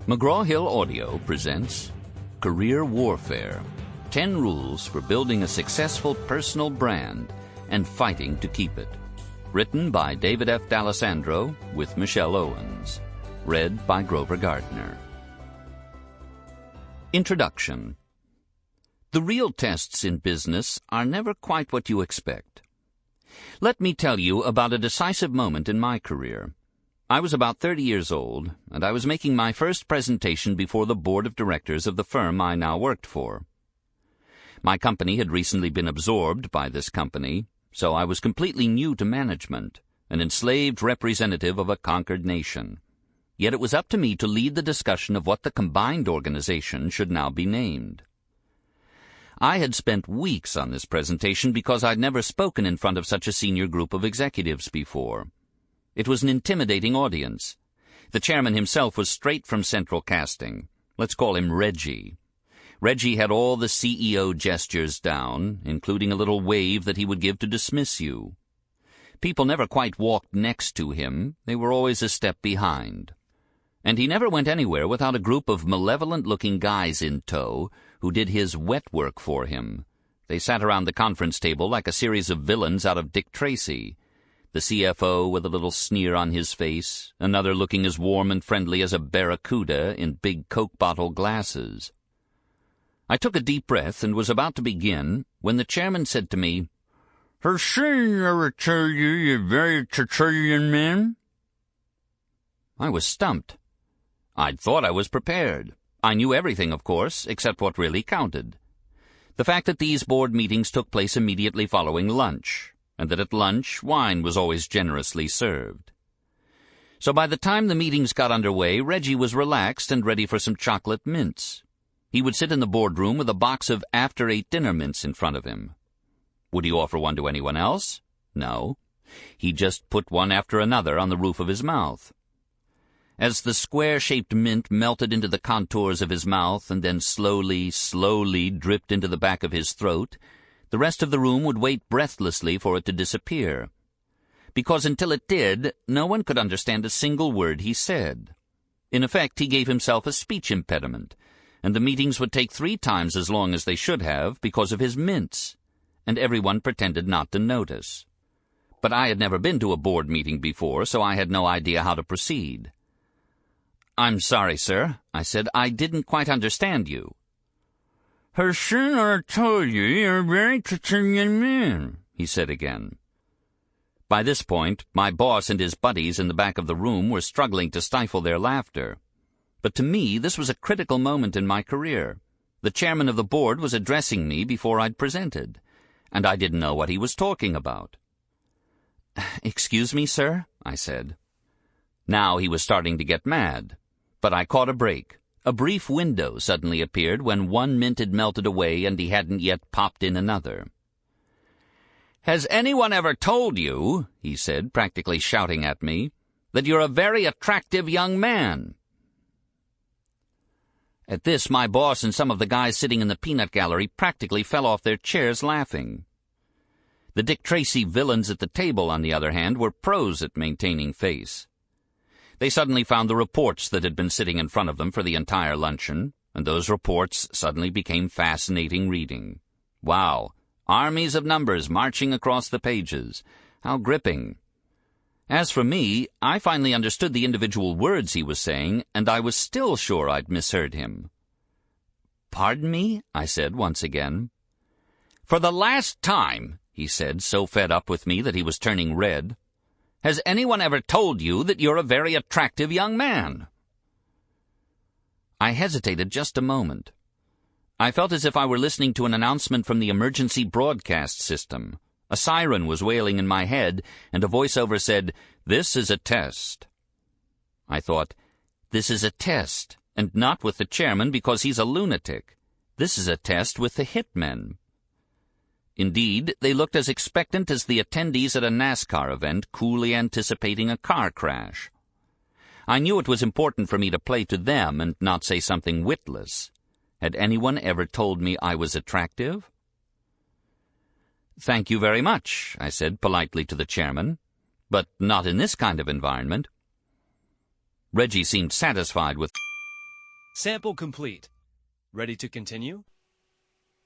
McGraw-Hill Audio presents Career Warfare, 10 Rules for Building a Successful Personal Brand and Fighting to Keep It. Written by David F. D'Alessandro with Michelle Owens. Read by Grover Gardner. Introduction. The real tests in business are never quite what you expect. Let me tell you about a decisive moment in my career. I was about 30 years old, and I was making my first presentation before the board of directors of the firm I now worked for. My company had recently been absorbed by this company, so I was completely new to management, an enslaved representative of a conquered nation. Yet it was up to me to lead the discussion of what the combined organization should now be named. I had spent weeks on this presentation because I'd never spoken in front of such a senior group of executives before. It was an intimidating audience. The chairman himself was straight from central casting. Let's call him Reggie. Reggie had all the CEO gestures down, including a little wave that he would give to dismiss you. People never quite walked next to him. They were always a step behind. And he never went anywhere without a group of malevolent-looking guys in tow who did his wet work for him. They sat around the conference table like a series of villains out of Dick Tracy. The CFO with a little sneer on his face, another looking as warm and friendly as a barracuda in big Coke bottle glasses. I took a deep breath and was about to begin when the chairman said to me, "Has she ever told you you're very Tertullian man?" I was stumped. I'd thought I was prepared. I knew everything, of course, except what really counted. The fact that these board meetings took place immediately following lunch, and that at lunch wine was always generously served. So by the time the meetings got underway, Reggie was relaxed and ready for some chocolate mints. He would sit in the boardroom with a box of after-eight dinner mints in front of him. Would he offer one to anyone else? No. He just put one after another on the roof of his mouth. As the square-shaped mint melted into the contours of his mouth and then slowly dripped into the back of his throat, the rest of the room would wait breathlessly for it to disappear. Because until it did, no one could understand a single word he said. In effect, he gave himself a speech impediment, and the meetings would take 3 times as long as they should have because of his mints, and everyone pretended not to notice. But I had never been to a board meeting before, so I had no idea how to proceed. "I'm sorry, sir," I said. "I didn't quite understand you." "Has she ever told you you're a very Tertullian man?" he said again. By this point, my boss and his buddies in the back of the room were struggling to stifle their laughter. But to me, this was a critical moment in my career. The chairman of the board was addressing me before I'd presented, and I didn't know what he was talking about. "Excuse me, sir," I said. Now he was starting to get mad, but I caught a break. A brief window suddenly appeared when one mint had melted away and he hadn't yet popped in another. "Has anyone ever told you," he said, practically shouting at me, "that you're a very attractive young man?" At this, my boss and some of the guys sitting in the peanut gallery practically fell off their chairs laughing. The Dick Tracy villains at the table, on the other hand, were pros at maintaining face. They suddenly found the reports that had been sitting in front of them for the entire luncheon, and those reports suddenly became fascinating reading. Wow! Armies of numbers marching across the pages. How gripping! As for me, I finally understood the individual words he was saying, and I was still sure I'd misheard him. "Pardon me?" I said once again. "For the last time," he said, so fed up with me that he was turning red, "has anyone ever told you that you're a very attractive young man?" I hesitated just a moment. I felt as if I were listening to an announcement from the emergency broadcast system. A siren was wailing in my head, and a voiceover said, "This is a test." I thought, this is a test, and not with the chairman because he's a lunatic. This is a test with the hitmen. Indeed, they looked as expectant as the attendees at a NASCAR event coolly anticipating a car crash. I knew it was important for me to play to them and not say something witless. Had anyone ever told me I was attractive? "Thank you very much," I said politely to the chairman, "but not in this kind of environment." Reggie seemed satisfied with Sample complete. Ready to continue?